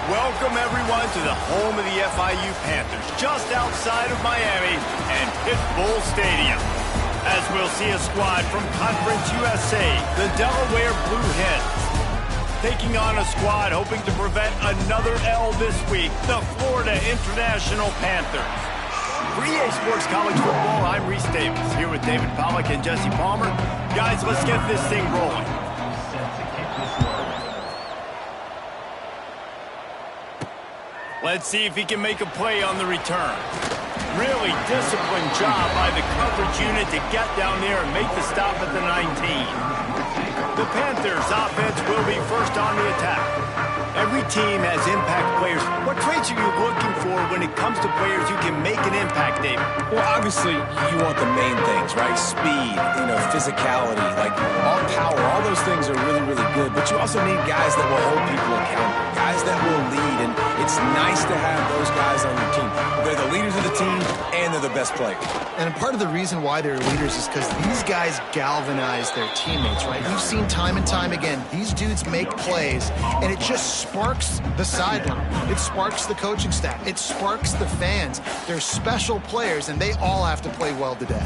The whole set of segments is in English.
Welcome, everyone, to the home of the FIU Panthers, just outside of Miami and Pitbull Stadium. As we'll see a squad from Conference USA, the Delaware Blue Hens, taking on a squad hoping to prevent another L this week, the Florida International Panthers. For EA Sports College Football, I'm Reese Davis, here with David Pollack and Jesse Palmer. Guys, let's get this thing rolling. Let's see if he can make a play on the return. Really disciplined job by the coverage unit to get down there and make the stop at the 19. The Panthers' offense will be first on the attack. Every team has impact players. What traits are you looking for when it comes to players who can make an impact, David? Well, obviously, you want the main things, right? Speed, physicality, like all power, all those things are really, really good. But you also need guys that will hold people accountable, guys that will lead. And it's nice to have those guys on your team. They're the leaders of the team, and they're the best players. And part of the reason why they're leaders is because these guys galvanize their teammates, right? We've seen time and time again, these dudes make plays, and it just sparks the sideline. It sparks the coaching staff. It sparks the fans. They're special players, and they all have to play well today.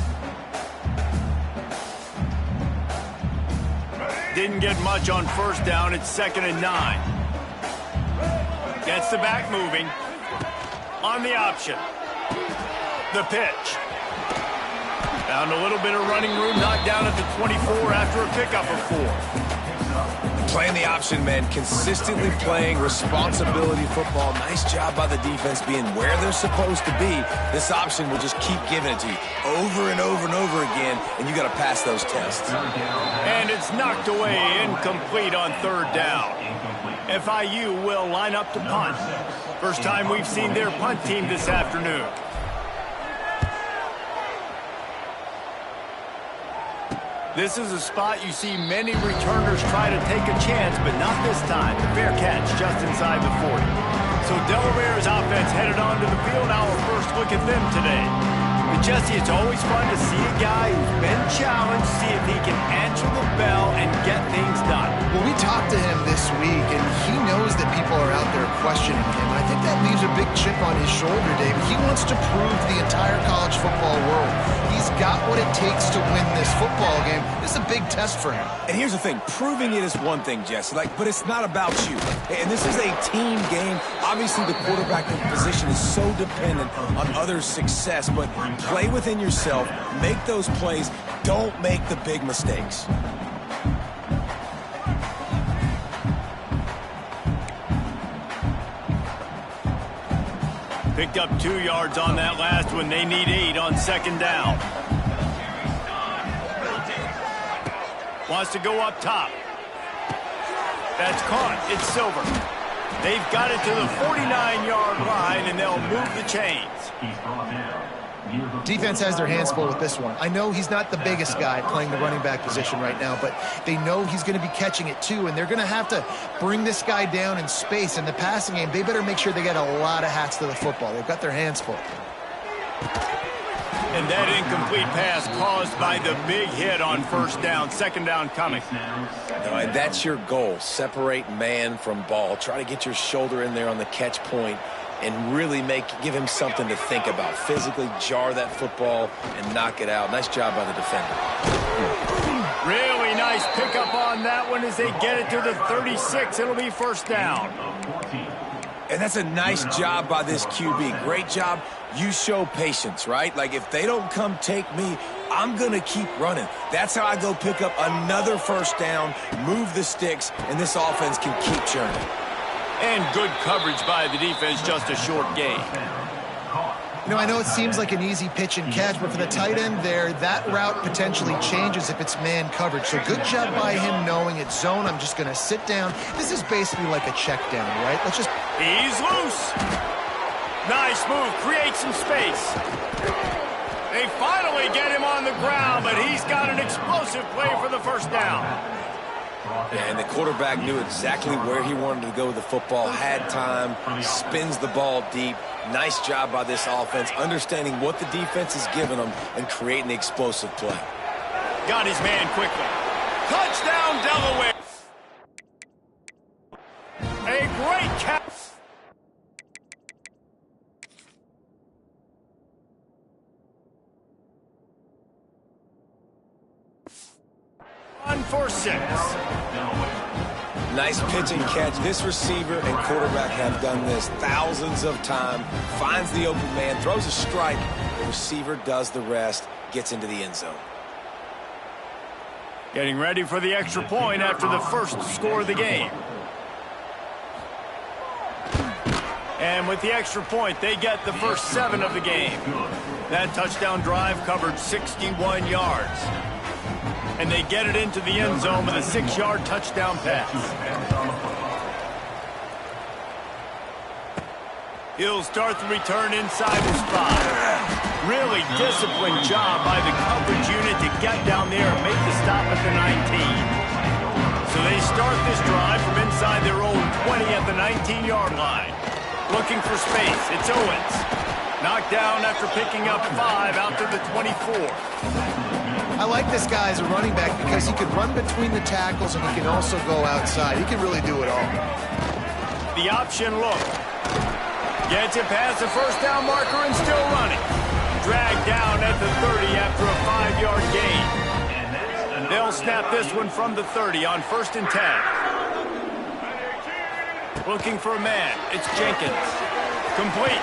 Didn't get much on first down. It's 2nd and 9. Gets the back moving. On the option. The pitch. Found a little bit of running room, knocked down at the 24 after a pickup of 4. Playing the option, man, consistently playing responsibility football. Nice job by the defense being where they're supposed to be. This option will just keep giving it to you over and over and over again, and you got to pass those tests. And it's knocked away, incomplete on 3rd down. FIU will line up to punt. First time we've seen their punt team this afternoon. This is a spot you see many returners try to take a chance, but not this time. The fair catch just inside the 40. So Delaware's offense headed onto the field. Our first look at them today. But Jesse, it's always fun to see a guy who's been challenged, see if he can answer the bell and get things done. Well, we talked to him this week, and he knows that people are out there questioning him. I think that leaves a big chip on his shoulder, David. He wants to prove the entire college football world he's got what it takes to win this football game. This is a big test for him. And here's the thing. Proving it is one thing, Jesse, but it's not about you. And this is a team game. Obviously, the quarterback position is so dependent on others' success, but play within yourself, make those plays, don't make the big mistakes. Picked up 2 yards on that last one. They need 8 on 2nd down. Wants to go up top. That's caught. It's Silver. They've got it to the 49-yard line, and they'll move the chains. Defense has their hands full with this one. I know he's not the biggest guy playing the running back position right now, but they know he's going to be catching it too, and they're going to have to bring this guy down in space. In the passing game, they better make sure they get a lot of hats to the football. They've got their hands full. And that incomplete pass caused by the big hit on 1st down. 2nd down coming. And that's your goal. Separate man from ball. Try to get your shoulder in there on the catch point and really give him something to think about. Physically jar that football and knock it out. Nice job by the defender. Really nice pickup on that one as they get it to the 36. It'll be 1st down. And that's a nice job by this QB. Great job. You show patience, right? Like, if they don't come take me, I'm going to keep running. That's how I go pick up another 1st down, move the sticks, and this offense can keep churning. And good coverage by the defense, just a short gain. I know it seems like an easy pitch and catch, but for the tight end there, that route potentially changes if it's man coverage. So good job by him knowing it's zone. I'm just going to sit down. This is basically like a check down, right? He's loose. Nice move. Create some space. They finally get him on the ground, but he's got an explosive play for the 1st down. And the quarterback knew exactly where he wanted to go with the football, had time, spins the ball deep. Nice job by this offense, understanding what the defense is giving them and creating the explosive play. Got his man quickly. Touchdown, Delaware. A great catch. for 6. Nice pitch and catch. This receiver and quarterback have done this thousands of times. Finds the open man, throws a strike. The receiver does the rest, gets into the end zone. Getting ready for the extra point after the first score of the game. And with the extra point, they get the first 7 of the game. That touchdown drive covered 61 yards. And they get it into the end zone with a 6-yard touchdown pass. He'll start the return inside the spot. Really disciplined job by the coverage unit to get down there and make the stop at the 19. So they start this drive from inside their own 20 at the 19-yard line. Looking for space. It's Owens. Knocked down after picking up 5 out to the 24. I like this guy as a running back because he can run between the tackles and he can also go outside. He can really do it all. The option look. Gets it past the first down marker and still running. Dragged down at the 30 after a 5-yard gain. They'll snap this one from the 30 on 1st and 10. Looking for a man. It's Jenkins. Complete.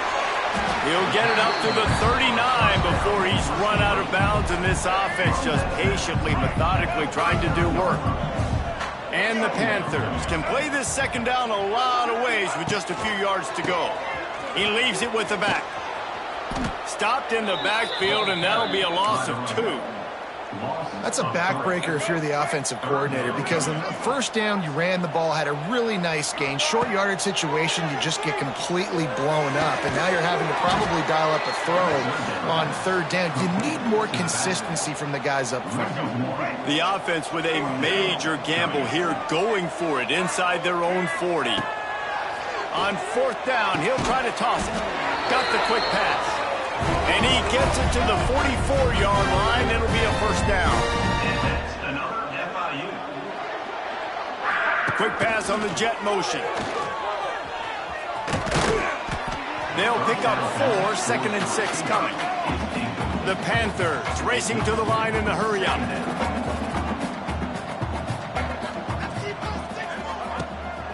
He'll get it up to the 39 before he's run out of bounds, and this offense just patiently, methodically trying to do work. And the Panthers can play this second down a lot of ways with just a few yards to go. He leaves it with the back. Stopped in the backfield, and that'll be a loss of 2. That's a backbreaker if you're the offensive coordinator, because on the first down, you ran the ball, had a really nice gain. Short yardage situation, you just get completely blown up, and now you're having to probably dial up a throw on 3rd down. You need more consistency from the guys up front. The offense with a major gamble here, going for it inside their own 40. On 4th down, he'll try to toss it. Got the quick pass. And he gets it to the 44-yard line. It'll be a 1st down. And that's another FIU. Quick pass on the jet motion. They'll pick up 4, 2nd and 6 coming. The Panthers racing to the line in a hurry-up.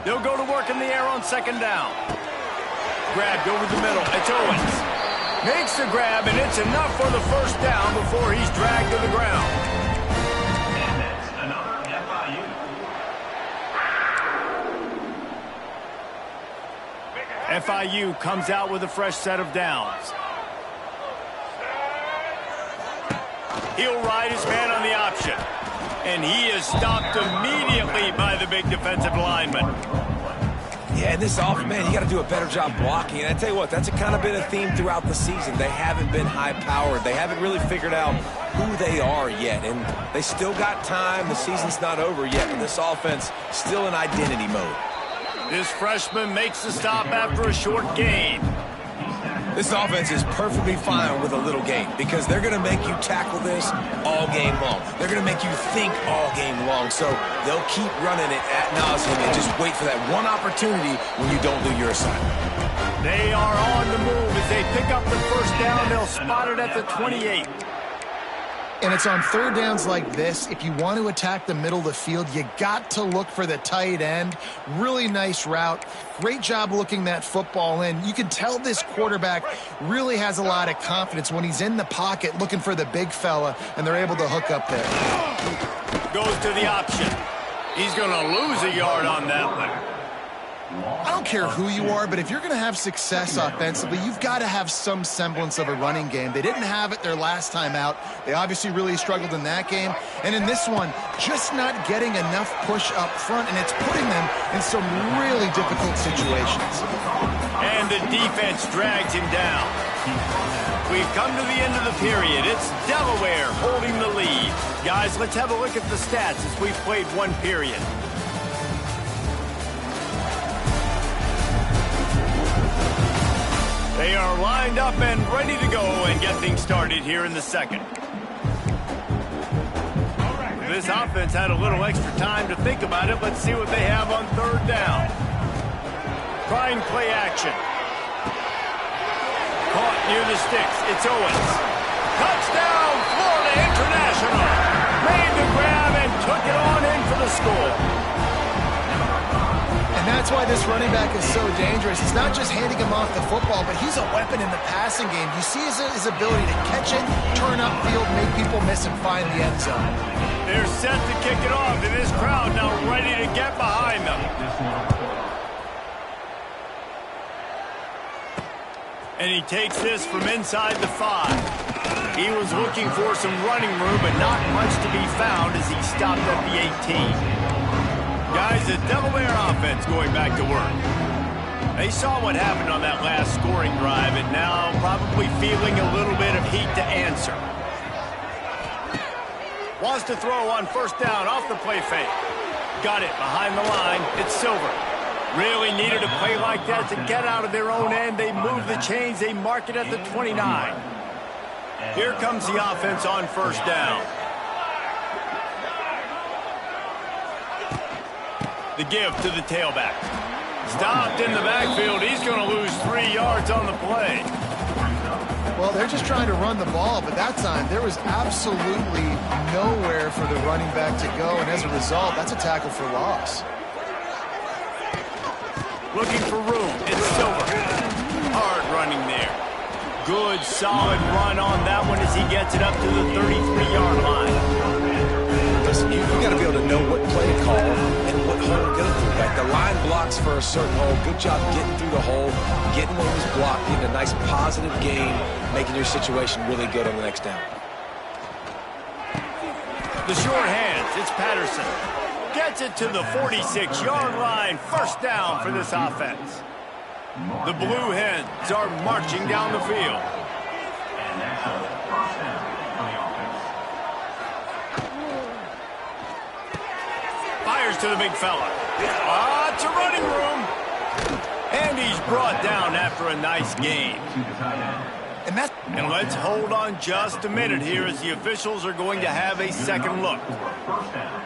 They'll go to work in the air on 2nd down. Grabbed over the middle. It's Owens. Makes the grab, and it's enough for the 1st down before he's dragged to the ground. And that's another FIU. FIU comes out with a fresh set of downs. He'll ride his man on the option. And he is stopped immediately by the big defensive lineman. Yeah, and this offense, man, you got to do a better job blocking. And I tell you what, that's kind of been a theme throughout the season. They haven't been high-powered. They haven't really figured out who they are yet. And they still got time. The season's not over yet, but this offense still in identity mode. This freshman makes the stop after a short gain. This offense is perfectly fine with a little game because they're going to make you tackle this all game long. They're going to make you think all game long. So they'll keep running it ad nauseum and just wait for that one opportunity when you don't do your assignment. They are on the move. As they pick up the 1st down, they'll spot it at the 28. And it's on 3rd downs like this. If you want to attack the middle of the field, you got to look for the tight end. Really nice route. Great job looking that football in. You can tell this quarterback really has a lot of confidence when he's in the pocket looking for the big fella, and they're able to hook up there. Goes to the option. He's going to lose a yard on that one. I don't care who you are, but if you're going to have success offensively, you've got to have some semblance of a running game. They didn't have it their last time out. They obviously really struggled in that game. And in this one, just not getting enough push up front, and it's putting them in some really difficult situations. And the defense drags him down. We've come to the end of the period. It's Delaware holding the lead. Guys, let's have a look at the stats as we've played one period. They are lined up and ready to go and get things started here in the second. This offense had a little extra time to think about it. Let's see what they have on 3rd down. Trying play action. Caught near the sticks. It's Owens. Touchdown, Florida International. Made the grab and took it on in. the score. And that's why this running back is so dangerous. It's not just handing him off the football, but he's a weapon in the passing game. You see his ability to catch it, turn upfield, make people miss, and find the end zone. They're set to kick it off, and this crowd now ready to get behind them. And he takes this from inside the 5. He was looking for some running room, but not much to be found as he stopped at the 18. Guys, the Delaware offense going back to work. They saw what happened on that last scoring drive, and now probably feeling a little bit of heat to answer. Wants to throw on first down off the play fake. Got it behind the line. It's Silver. Really needed a play like that to get out of their own end. They move the chains. They mark it at the 29. Here comes the offense on first down. The give to the tailback. Stopped in the backfield. He's going to lose 3 yards on the play. Well, they're just trying to run the ball, but that time there was absolutely nowhere for the running back to go, and as a result, that's a tackle for loss. Looking for room. It's Silver. Hard running there. Good, solid run on that one as he gets it up to the 33-yard line. Listen, you got to be able to know what play to call and what hole to go through. Like the line blocks for a certain hole. Good job getting through the hole, getting what was blocked, getting a nice positive gain, making your situation really good on the next down. The short hands. It's Patterson. Gets it to the 46-yard line. First down for this offense. The Blue Hens are marching down the field. And that's a first down for the offense. Fires to the big fella. It's a running room. And he's brought down after a nice gain. And let's hold on just a minute here as the officials are going to have a second look. First down.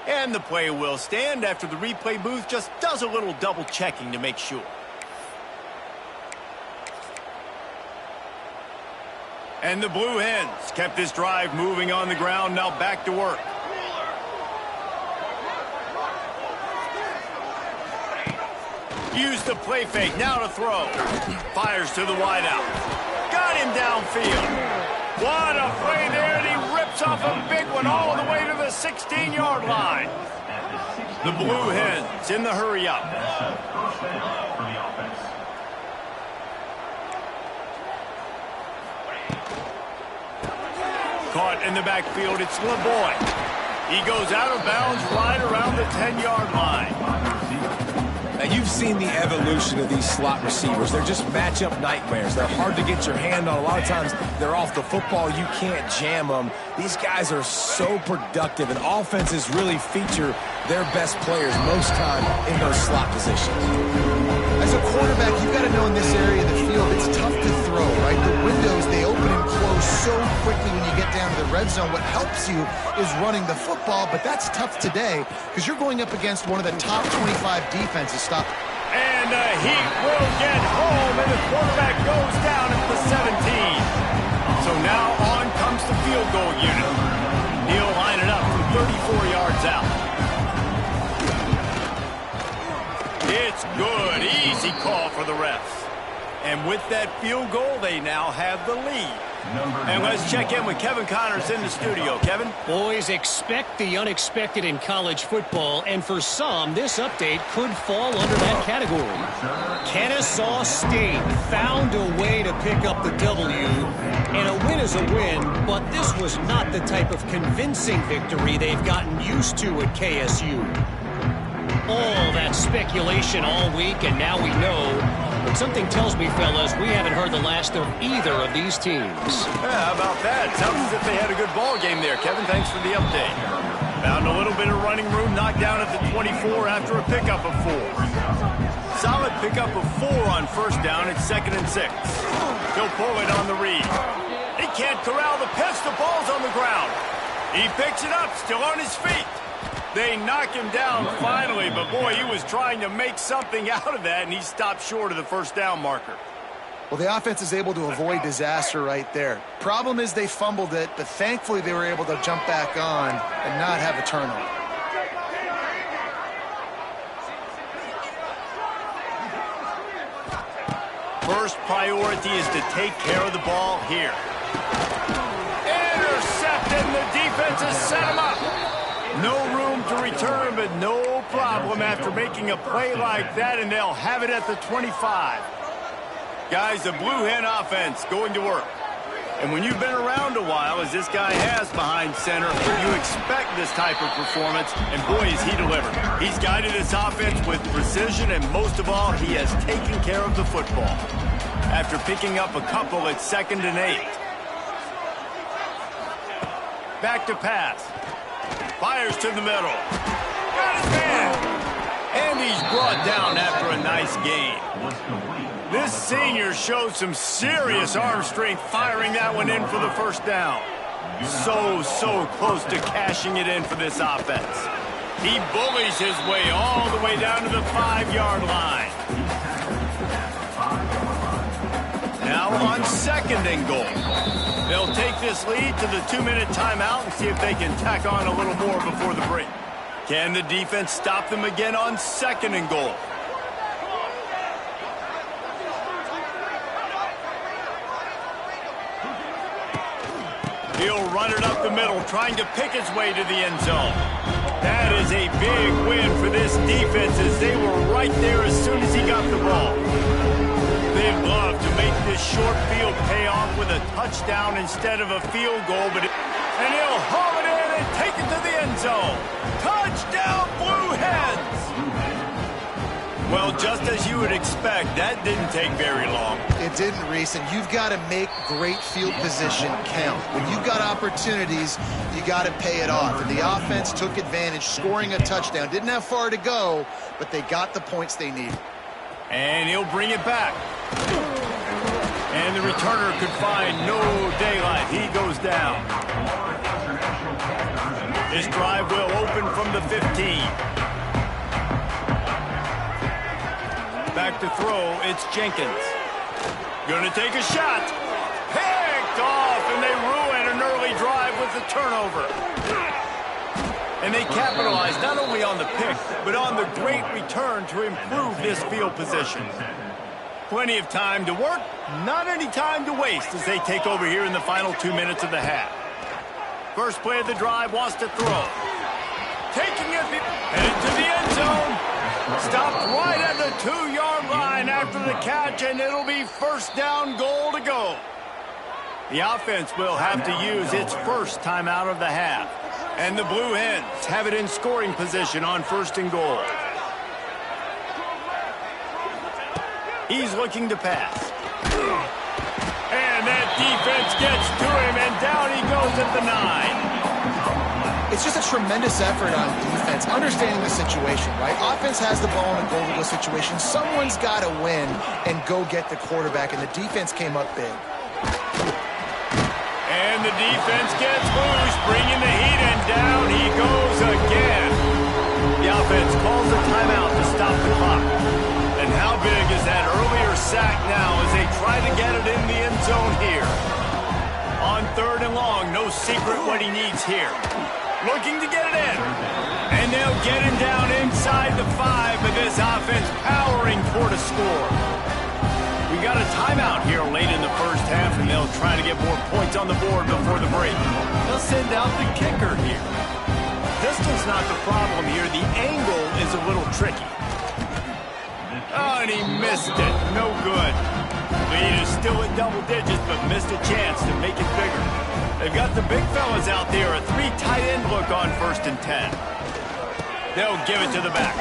And the play will stand after the replay booth just does a little double checking to make sure. And the Blue Hens kept this drive moving on the ground, now back to work. Use the play fake, now to throw. Fires to the wideout. Got him downfield. What a play there, and he rips off a big one all the way to the 16-yard line. The Blue Hens in the hurry-up. First down for the offense. Caught in the backfield, it's LeBoy. He goes out of bounds right around the 10-yard line. Now, you've seen the evolution of these slot receivers. They're just matchup nightmares. They're hard to get your hand on. A lot of times, they're off the football. You can't jam them. These guys are so productive, and offenses really feature their best players most time in those slot positions. As a quarterback, you've got to know in this area of the field, it's tough to throw, right? The windows, they open and close so quickly when you get down to the red zone. What helps you is running the football, but that's tough today because you're going up against one of the top 25 defenses. Stop. And he will get home, and the quarterback goes down at the 17. So now on comes the field goal unit. He'll line it up from 34 yards out. It's good. Easy call for the refs. And with that field goal, they now have the lead. And let's check in with Kevin Connors in the studio. Kevin? Boys, expect the unexpected in college football, and for some, this update could fall under that category. Kennesaw State found a way to pick up the W, and a win is a win, but this was not the type of convincing victory they've gotten used to at KSU. All that speculation all week, and now we know. But something tells me, fellas, we haven't heard the last of either of these teams. Yeah, how about that? Sounds as if they had a good ball game there, Kevin. Thanks for the update. Found a little bit of running room, knocked down at the 24 after a pickup of 4. Solid pickup of 4 on first down at 2nd and 6. He'll pull it on the read. He can't corral the pitch. The ball's on the ground. He picks it up, still on his feet. They knock him down finally, but boy, he was trying to make something out of that, and he stopped short of the first down marker. Well, the offense is able to avoid disaster right there. Problem is they fumbled it, but thankfully they were able to jump back on and not have a turnover. First priority is to take care of the ball here. Intercepted, and the defense has set him up. No room to return, but no problem after making a play like that, and they'll have it at the 25. Guys, the Blue Hen offense going to work. And when you've been around a while, as this guy has behind center, you expect this type of performance, and boy, is he delivered. He's guided this offense with precision, and most of all, he has taken care of the football. After picking up a couple at 2nd and 8. Back to pass. Fires to the middle. Got his man. And he's brought down after a nice gain. This senior showed some serious arm strength firing that one in for the first down. So close to cashing it in for this offense. He bullies his way all the way down to the 5-yard line. Now on 2nd and goal. They'll take this lead to the 2-minute timeout and see if they can tack on a little more before the break. Can the defense stop them again on 2nd and goal? He'll run it up the middle, trying to pick his way to the end zone. That is a big win for this defense, as they were right there as soon as he got the ball. They'd love to make this short field pay off with a touchdown instead of a field goal, and he'll haul it in and take it to the end zone. Touchdown, Blue Hens! Well, just as you would expect, that didn't take very long. It didn't, Reese, and you've got to make great field position count. When you've got opportunities, you got to pay it off. And the offense took advantage, scoring a touchdown. Didn't have far to go, but they got the points they needed. And he'll bring it back. And the returner could find no daylight. He goes down. This drive will open from the 15. Back to throw, it's Jenkins. Gonna take a shot. Picked off, and they ruin an early drive with the turnover. And they capitalize not only on the pick, but on the great return to improve this field position. Plenty of time to work, not any time to waste as they take over here in the final 2 minutes of the half. First play of the drive, wants to throw. Taking it, headed to the end zone. Stopped right at the 2-yard line after the catch, and it'll be 1st down goal to go. The offense will have to use its first timeout of the half. And the Blue Hens have it in scoring position on 1st and goal. He's looking to pass. And that defense gets to him, and down he goes at the 9. It's just a tremendous effort on defense, understanding the situation, right? Offense has the ball in a goal-to-go situation. Someone's got to win and go get the quarterback, and the defense came up big. And the defense gets loose, bringing the heat, and down he goes again. The offense calls a timeout to stop the clock. And how big is that earlier sack now as they try to get it in the end zone here? On 3rd and long, no secret what he needs here. Looking to get it in. And they'll get him down inside the 5, but this offense powering toward a score. We got a timeout here late in the first half, and they'll try to get more points on the board before the break. They'll send out the kicker here. Distance not the problem here. The angle is a little tricky. Oh, and he missed it. No good. Lead is still at double digits, but missed a chance to make it bigger. They've got the big fellas out there. A 3 tight end look on 1st and 10. They'll give it to the back.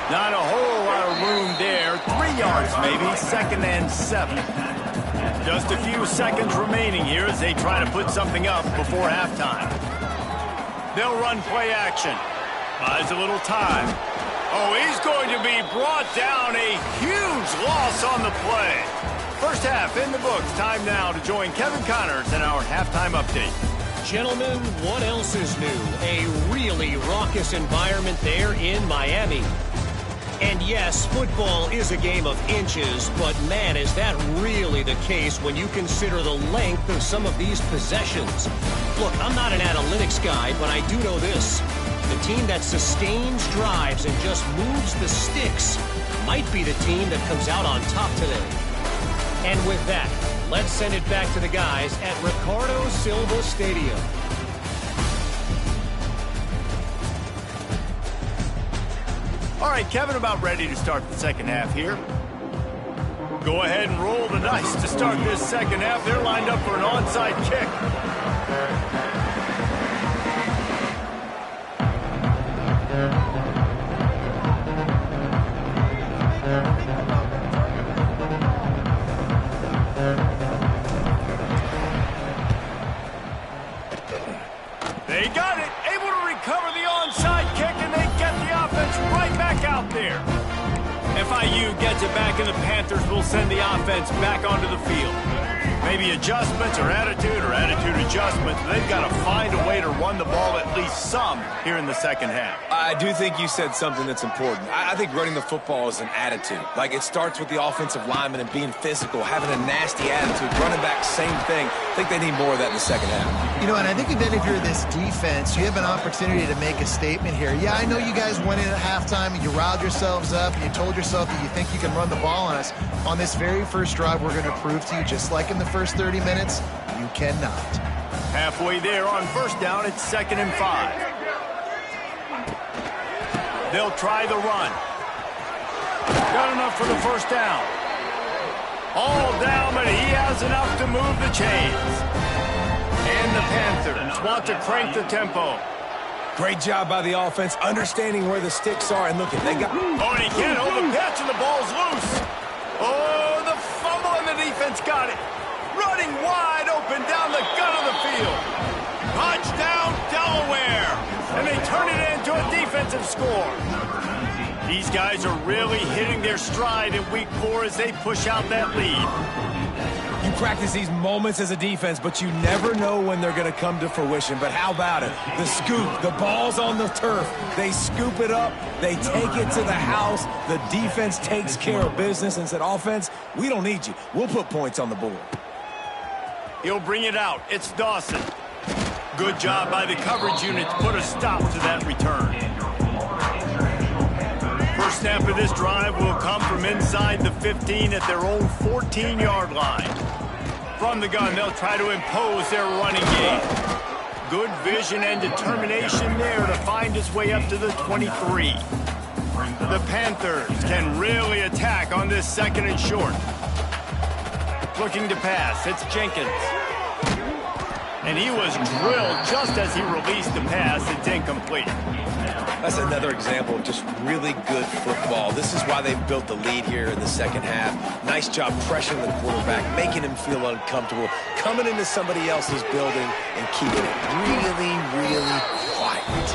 Not a whole lot of room there. 3 yards maybe. 2nd and 7. Just a few seconds remaining here as they try to put something up before halftime. They'll run play action. Buys a little time. Oh, he's going to be brought down. A huge loss on the play. First half in the books. Time now to join Kevin Connors in our halftime update. Gentlemen, what else is new? A really raucous environment there in Miami. And yes, football is a game of inches, but man, is that really the case when you consider the length of some of these possessions. Look, I'm not an analytics guy, but I do know this. The team that sustains drives and just moves the sticks might be the team that comes out on top today. And with that, let's send it back to the guys at Ricardo Silva Stadium. All right, Kevin, about ready to start the second half here. Go ahead and roll the dice to start this second half. They're lined up for an onside kick. They got it, able to recover the onside kick, and they get the offense right back out there. FIU gets it back, and the Panthers will send the offense back onto the field. Maybe adjustments or attitude adjustments. They've got to find a way to run the ball at least some here in the second half. I do think you said something that's important. I think running the football is an attitude. Like, it starts with the offensive lineman and being physical, having a nasty attitude. Running back, same thing. I think they need more of that in the second half. You know, and I think then if you're this defense, you have an opportunity to make a statement here. Yeah, I know you guys went in at halftime and you riled yourselves up and you told yourself that you think you can run the ball on us. On this very first drive, we're going to prove to you, just like in the first 30 minutes, you cannot. Halfway there on first down, it's 2nd and 5. They'll try the run. Got enough for the first down. All down, but he has enough to move the chains. And the Panthers want to crank the tempo. Great job by the offense, understanding where the sticks are, and look at they got. Oh, and he can't hold the pitch, and the ball's loose. Oh, the fumble, and the defense got it. Running wide open down the gut of the field. Touchdown, Delaware. And they turn it into a defensive score. These guys are really hitting their stride in week 4 as they push out that lead. You practice these moments as a defense, but you never know when they're going to come to fruition. But how about it? The scoop, the ball's on the turf. They scoop it up. They take it to the house. The defense takes care of business and said, offense, we don't need you. We'll put points on the board. He'll bring it out. It's Dawson. Good job by the coverage unit to put a stop to that return. First snap of this drive will come from inside the 15 at their own 14-yard line. From the gun, they'll try to impose their running game. Good vision and determination there to find his way up to the 23. The Panthers can really attack on this 2nd and short. Looking to pass, it's Jenkins. And he was drilled just as he released the pass. It's incomplete. That's another example of just really good football. This is why they've built the lead here in the second half. Nice job pressuring the quarterback, making him feel uncomfortable, coming into somebody else's building and keeping it really, really quiet.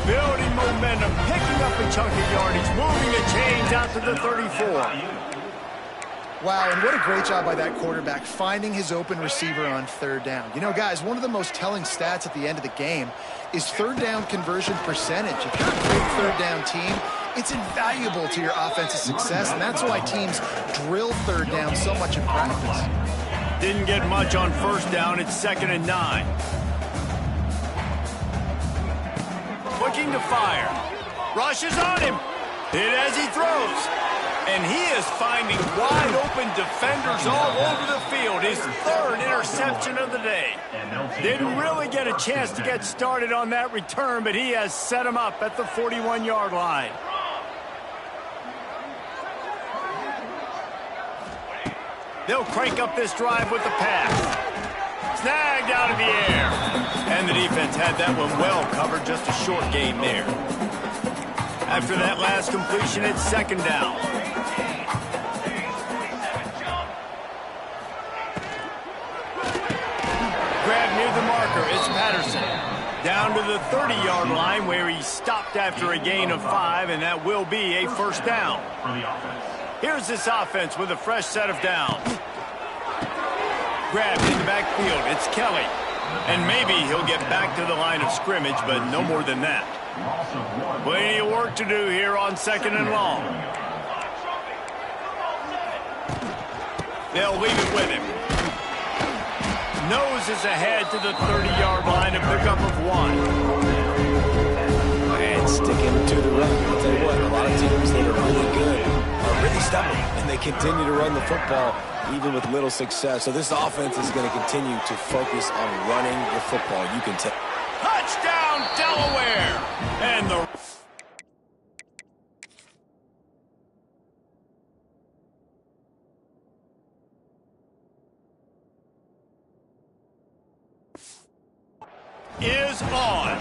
Building momentum, picking up a chunk of yardage, moving the chains out to the 34. Wow, and what a great job by that quarterback, finding his open receiver on 3rd down. You know, guys, one of the most telling stats at the end of the game is 3rd down conversion percentage. If you're a great 3rd down team, it's invaluable to your offensive success, and that's why teams drill 3rd down so much in practice. Didn't get much on first down. It's 2nd and 9. Looking to fire. Rushes on him. Hit as he throws. And he is finding wide-open defenders all over the field. His 3rd interception of the day. Didn't really get a chance to get started on that return, but he has set him up at the 41-yard line. They'll crank up this drive with the pass. Snagged out of the air. And the defense had that one well covered, just a short gain there. After that last completion, it's 2nd down. Grab near the marker, it's Patterson. Down to the 30-yard line where he stopped after a gain of 5, and that will be a first down. Here's this offense with a fresh set of downs. Grabbed in the backfield, it's Kelly. And maybe he'll get back to the line of scrimmage, but no more than that. Plenty of work to do here on 2nd and long. They'll leave it with him. Noses ahead to the 30-yard line, a pickup of 1. And sticking to the run. I'll tell you what, a lot of teams that are really good are really stubborn, and they continue to run the football even with little success. So this offense is going to continue to focus on running the football. You can tell. Touchdown, Delaware! And the is on.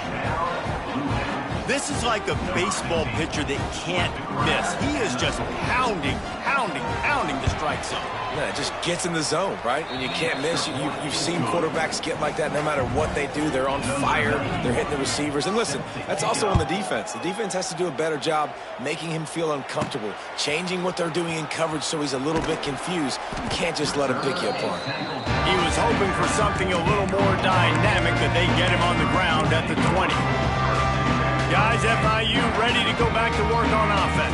This is like a baseball pitcher that can't miss. He is just pounding the strike zone. Yeah, it just gets in the zone, right? When you can't miss, you've seen quarterbacks get like that. No matter what they do, they're on fire. They're hitting the receivers. And listen, that's also on the defense. The defense has to do a better job making him feel uncomfortable, changing what they're doing in coverage so he's a little bit confused. You can't just let him pick you apart. He was hoping for something a little more dynamic, but they get him on the ground at the 20. Guys, FIU ready to go back to work on offense.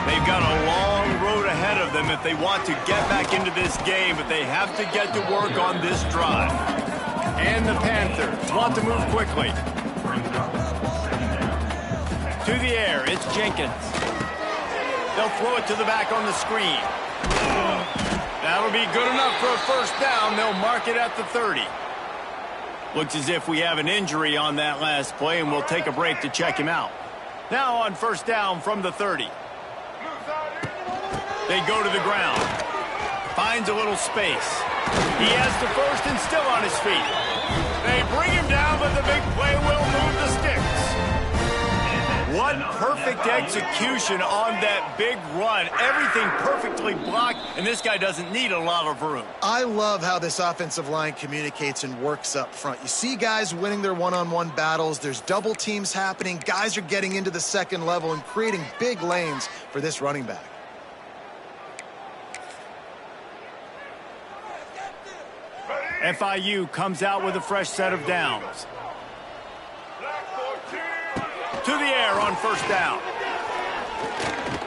They've got a long road ahead of them if they want to get back into this game, but they have to get to work on this drive. And the Panthers want to move quickly. To the air, it's Jenkins. They'll throw it to the back on the screen. That'll be good enough for a first down. They'll mark it at the 30. Looks as if we have an injury on that last play, and we'll take a break to check him out. Now on first down from the 30. They go to the ground. Finds a little space. He has the first and still on his feet. They bring him down, but the big play will move the sticks. What perfect execution on that big run. Everything perfectly blocked, and this guy doesn't need a lot of room. I love how this offensive line communicates and works up front. You see guys winning their one-on-one battles. There's double teams happening. Guys are getting into the second level and creating big lanes for this running back. FIU comes out with a fresh set of downs. To the air on first down.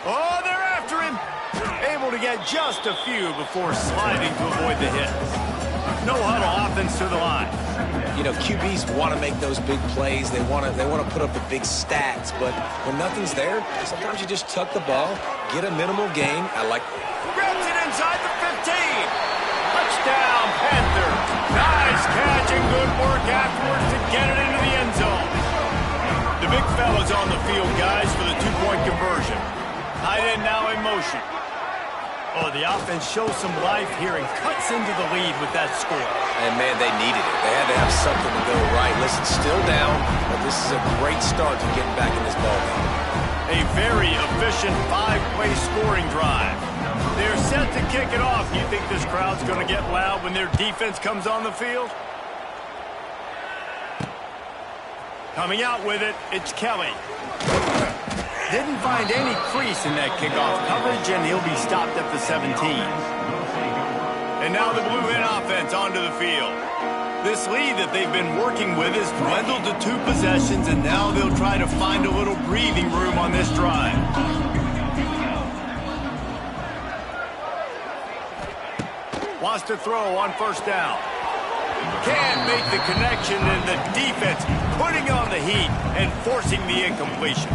Oh, they're after him. Able to get just a few before sliding to avoid the hit. No huddle offense to the line. You know, QBs want to make those big plays. They want to put up the big stats. But when nothing's there, sometimes you just tuck the ball, get a minimal gain. Grabs it inside the 15. Touchdown, Panther. Nice catch and good work afterwards to get it into the end zone. The big fella's on the field, guys, for the two-point conversion. Tight end now in motion. Oh, the offense shows some life here and cuts into the lead with that score. And, man, they needed it. They had to have something to go right. Listen, still down, but this is a great start to getting back in this ballgame. A very efficient 5-play scoring drive. They're set to kick it off. Do you think this crowd's going to get loud when their defense comes on the field? Coming out with it, it's Kelly. Didn't find any crease in that kickoff coverage, and he'll be stopped at the 17. And now the Blue Hen offense onto the field. This lead that they've been working with has dwindled to 2 possessions, and now they'll try to find a little breathing room on this drive. Wants to throw on first down. Can't make the connection, and the defense putting on the heat and forcing the incompletion.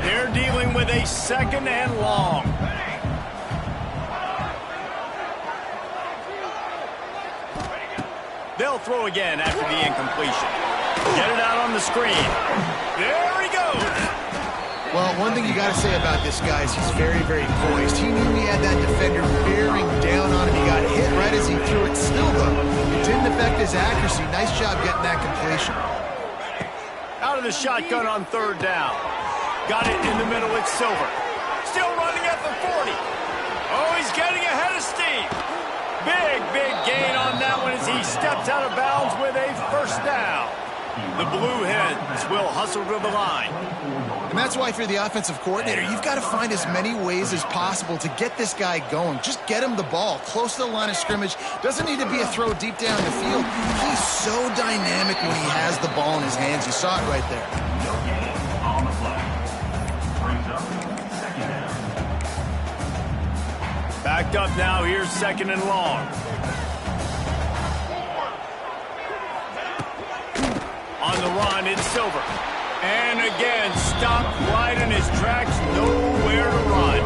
They're dealing with a 2nd and long. They'll throw again after the incompletion. Get it out on the screen. There he goes. Well, one thing you got to say about this guy is he's very, very poised. He knew he had that defender bearing down on him. He got hit right as he threw it. Still, though, it didn't affect his accuracy. Nice job getting that completion. Out of the shotgun on 3rd down. Got it in the middle. It's Silver. Still running at the 40. Oh, he's getting ahead of steam. Big gain on that one as he steps out of bounds with a first down. The Blue Hens will hustle to the line. And that's why if you're the offensive coordinator, you've got to find as many ways as possible to get this guy going. Just get him the ball close to the line of scrimmage. Doesn't need to be a throw deep down the field. He's so dynamic when he has the ball in his hands. You saw it right there. No gain on the play. Brings up second down. Backed up now. Here's second and long. On the run, it's Silver. And again, stopped right in his tracks, nowhere to run.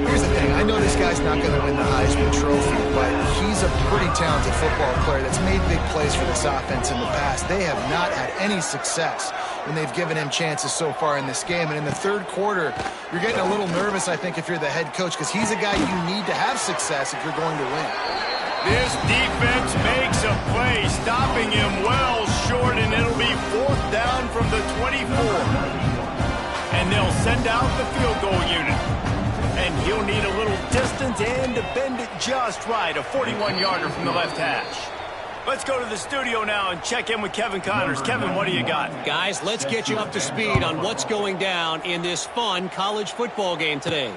Here's the thing. I know this guy's not going to win the Heisman Trophy, but he's a pretty talented football player that's made big plays for this offense in the past. They have not had any success when they've given him chances so far in this game. And in the third quarter, you're getting a little nervous, I think, if you're the head coach, because he's a guy you need to have success if you're going to win. This defense makes a play, stopping him well short, and it'll be fourth down from the 24. And they'll send out the field goal unit. And he'll need a little distance and to bend it just right, a 41-yarder from the left hash. Let's go to the studio now and check in with Kevin Connors. Kevin, what do you got? Guys, let's get you up to speed on what's going down in this fun college football game today.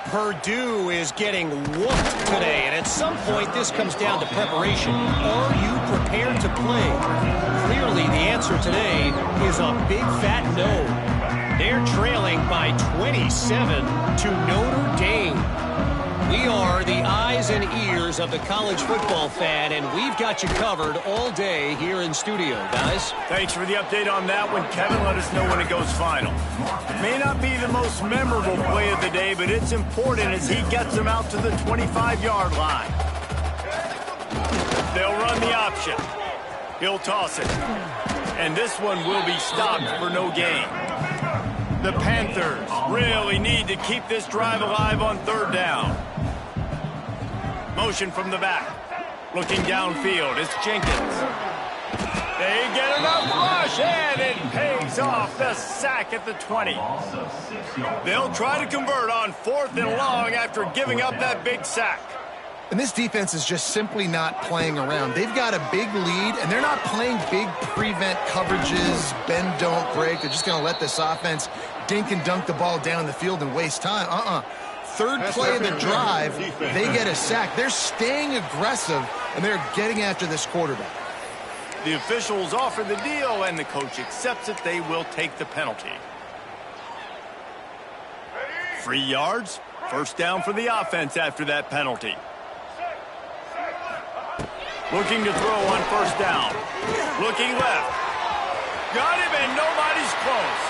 Purdue is getting whooped today, and at some point this comes down to preparation. Are you prepared to play? Clearly the answer today is a big fat no. They're trailing by 27 to Notre Dame. We are the eyes and ears of the college football fan, and we've got you covered all day here in studio, guys. Thanks for the update on that one, Kevin. Let us know when it goes final. It may not be the most memorable play of the day, but it's important as he gets them out to the 25-yard line. They'll run the option. He'll toss it. And this one will be stopped for no gain. The Panthers really need to keep this drive alive on third down. Motion from the back. Looking downfield, it's Jenkins. They get enough rush, and it pays off the sack at the 20. They'll try to convert on fourth and long after giving up that big sack. And this defense is just simply not playing around. They've got a big lead, and they're not playing big prevent coverages, bend, don't break. They're just going to let this offense dink and dunk the ball down the field and waste time. Third play of the drive, they get a sack. They're staying aggressive, and they're getting after this quarterback. The officials offer the deal, and the coach accepts it. They will take the penalty. 3 yards, first down for the offense after that penalty. Looking to throw on first down. Looking left. Got him, and nobody's close.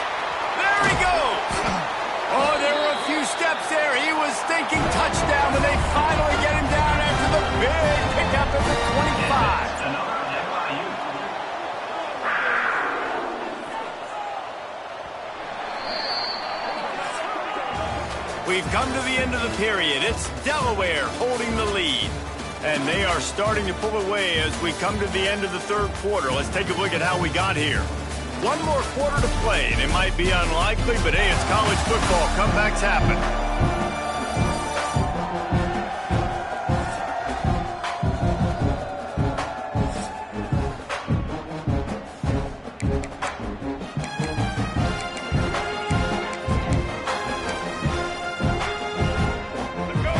There he goes. Oh, there were a few steps there. He was thinking touchdown, but they finally get him down after the big pickup at the 25. We've come to the end of the period. It's Delaware holding the lead. And they are starting to pull away as we come to the end of the third quarter. Let's take a look at how we got here. One more quarter to play, and it might be unlikely, but hey, it's college football. Comebacks happen.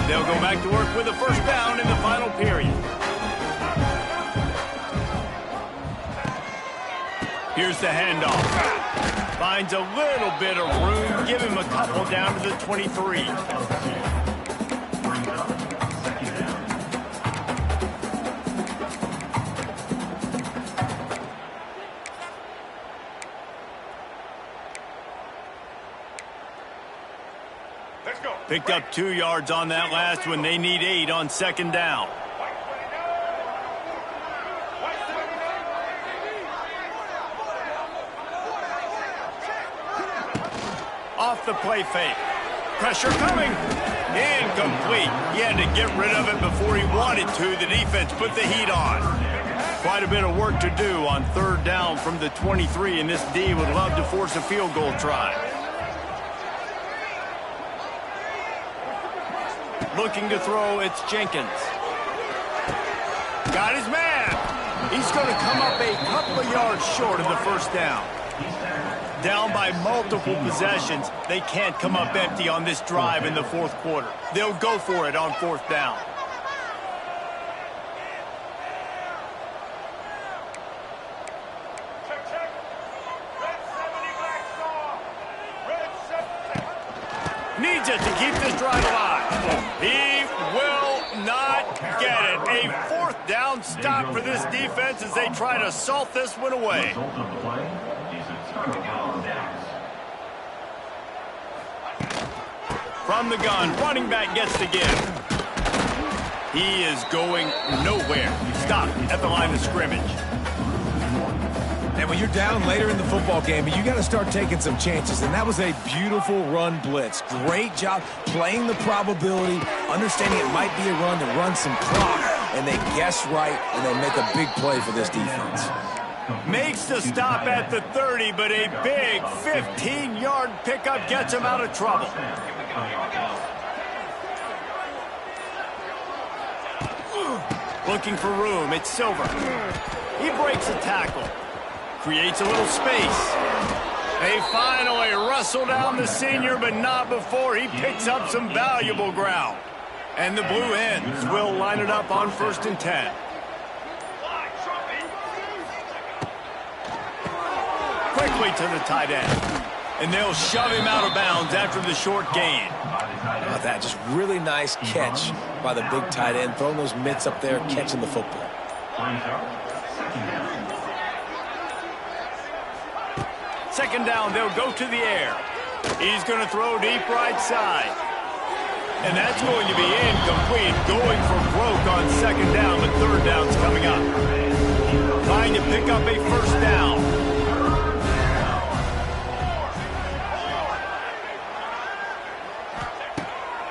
They'll go back to work with a first down in the final period. Here's the handoff. Finds a little bit of room. Give him a couple down to the 23. Picked up 2 yards on that last one. They need 8 on second down. Off the play fake. Pressure coming. Incomplete. He had to get rid of it before he wanted to. The defense put the heat on. Quite a bit of work to do on third down from the 23, and this D would love to force a field goal try. Looking to throw, it's Jenkins. Got his man. He's going to come up a couple of yards short of the first down. Down by multiple possessions, they can't come up empty on this drive in the fourth quarter. They'll go for it on fourth down. Needs it to keep this drive alive. He will not get it. A fourth down stop for this defense as they try to salt this one away. From the gun, running back gets to give. He is going nowhere. Stopped at the line of scrimmage. And when you're down later in the football game, you got to start taking some chances. And that was a beautiful run blitz. Great job playing the probability, understanding it might be a run to run some clock. And they guess right, and they make a big play for this defense. Makes the stop at the 30, but a big 15-yard pickup gets him out of trouble. Looking for room, it's Silver. He breaks a tackle. Creates a little space. They finally wrestle down the senior, but not before he picks up some valuable ground. And the Blue Hens will line it up on 1st and 10. Quickly to the tight end. And they'll shove him out of bounds after the short gain. Oh, that just really nice catch by the big tight end, throwing those mitts up there, catching the football. Second down, they'll go to the air. He's going to throw deep right side. And that's going to be incomplete. Going for broke on second down, but third down's coming up. Trying to pick up a first down.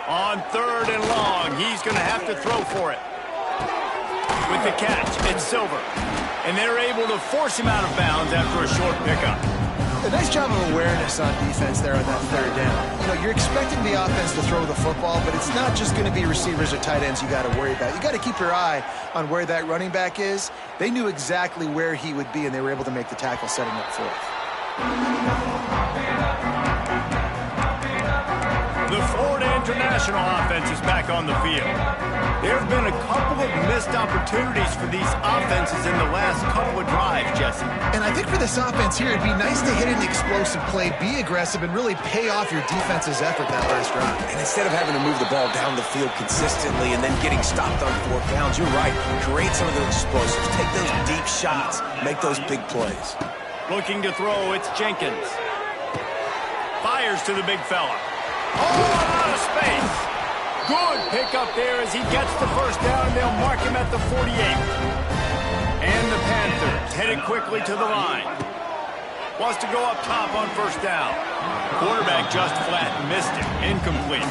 On 3rd and long, he's going to have to throw for it. With the catch, it's Silver. And they're able to force him out of bounds after a short pickup. A nice job of awareness on defense there on that 3rd down. You know, you're expecting the offense to throw the football, but it's not just going to be receivers or tight ends you got to worry about. You got to keep your eye on where that running back is. They knew exactly where he would be, and they were able to make the tackle setting up for it. The Florida International offense is back on the field. There have been a couple of missed opportunities for these offenses in the last couple of drives, Jesse. And I think for this offense here, it'd be nice to hit an explosive play, be aggressive, and really pay off your defense's effort that last drive. And instead of having to move the ball down the field consistently and then getting stopped on 4th downs, you're right. Create some of those explosives. Take those deep shots. Make those big plays. Looking to throw, it's Jenkins. Fires to the big fella. Oh, out of space. Good pickup there as he gets the first down, and they'll mark him at the 48. And the Panthers headed quickly to the line. Wants to go up top on first down. Quarterback just flat missed it. Incomplete.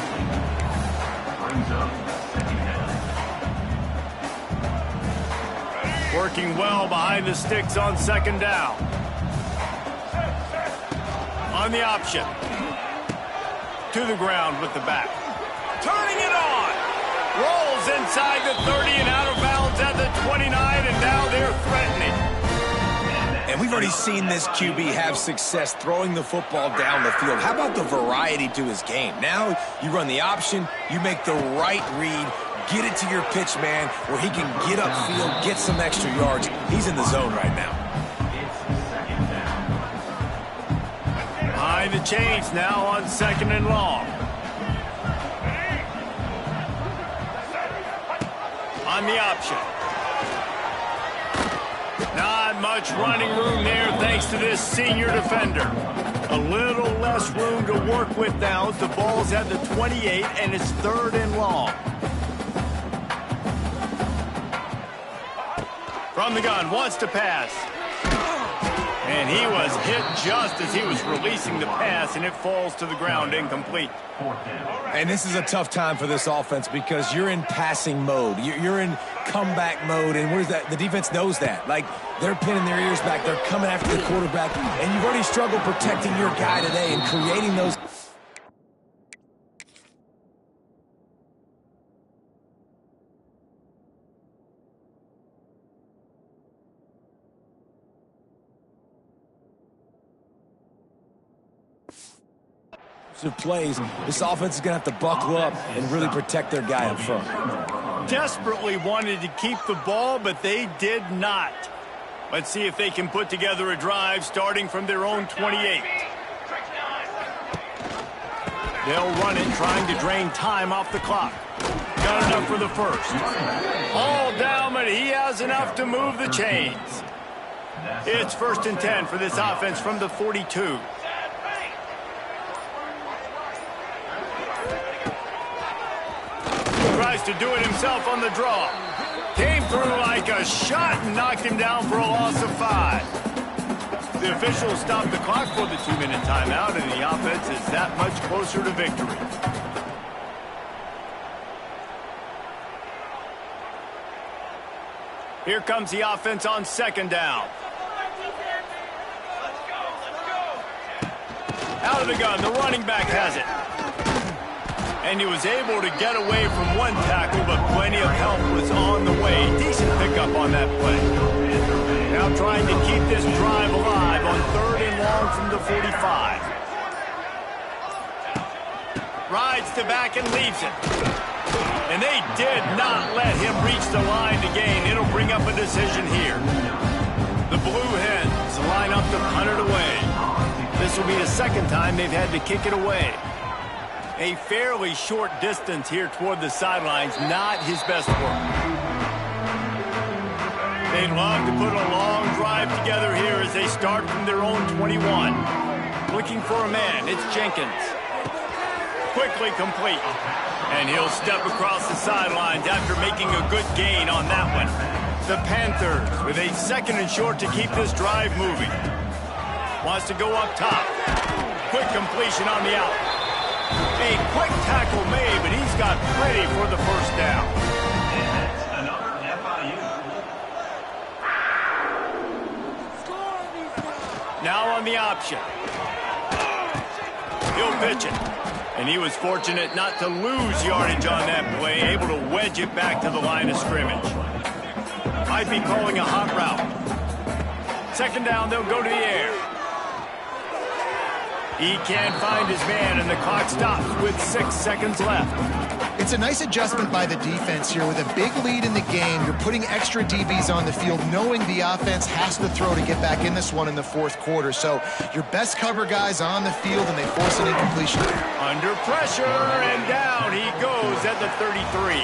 Working well behind the sticks on second down. On the option. To the ground with the back. Turning it on. Rolls inside the 30 and out of bounds at the 29, and now they're threatening. And we've already seen this QB have success throwing the football down the field. How about the variety to his game? Now you run the option, you make the right read, get it to your pitch man where he can get upfield, get some extra yards. He's in the zone right now. Behind the chains now on 2nd and long. On the option. Not much running room there thanks to this senior defender. A little less room to work with now as the ball's at the 28 and it's 3rd and long. From the gun, wants to pass. And he was hit just as he was releasing the pass, and it falls to the ground incomplete. And this is a tough time for this offense because you're in passing mode. You're in comeback mode, and what is that? The defense knows that. Like, they're pinning their ears back. They're coming after the quarterback, and you've already struggled protecting your guy today and creating those. plays, this offense is going to have to buckle up and really protect their guy up front. Desperately wanted to keep the ball, but they did not. Let's see if they can put together a drive starting from their own 28. They'll run it, trying to drain time off the clock. Got enough for the first. All down, but he has enough to move the chains. It's 1st and 10 for this offense from the 42. Tries to do it himself on the draw. Came through like a shot and knocked him down for a loss of 5. The officials stopped the clock for the 2-minute timeout, and the offense is that much closer to victory. Here comes the offense on 2nd down. Out of the gun, the running back has it. And he was able to get away from one tackle, but plenty of help was on the way. Decent pickup on that play. Now trying to keep this drive alive on 3rd and long from the 45. Rides to back and leaves it. And they did not let him reach the line to gain. It'll bring up a decision here. The Blue Hens line up to punt it away. This will be the 2nd time they've had to kick it away. A fairly short distance here toward the sidelines, not his best work. They'd love to put a long drive together here as they start from their own 21. Looking for a man, it's Jenkins. Quickly complete. And he'll step across the sidelines after making a good gain on that one. The Panthers with a 2nd and short to keep this drive moving. Wants to go up top. Quick completion on the out. A quick tackle made, but he's got pretty for the 1st down. Another FIU. Now on the option. He'll pitch it. And he was fortunate not to lose yardage on that play, able to wedge it back to the line of scrimmage. Might be calling a hot route. 2nd down, they'll go to the air. He can't find his man, and the clock stops with 6 seconds left. It's a nice adjustment by the defense here. With a big lead in the game, you're putting extra DBs on the field, knowing the offense has to throw to get back in this one in the 4th quarter. So your best cover guys on the field, and they force an incompletion. Under pressure, and down he goes at the 33.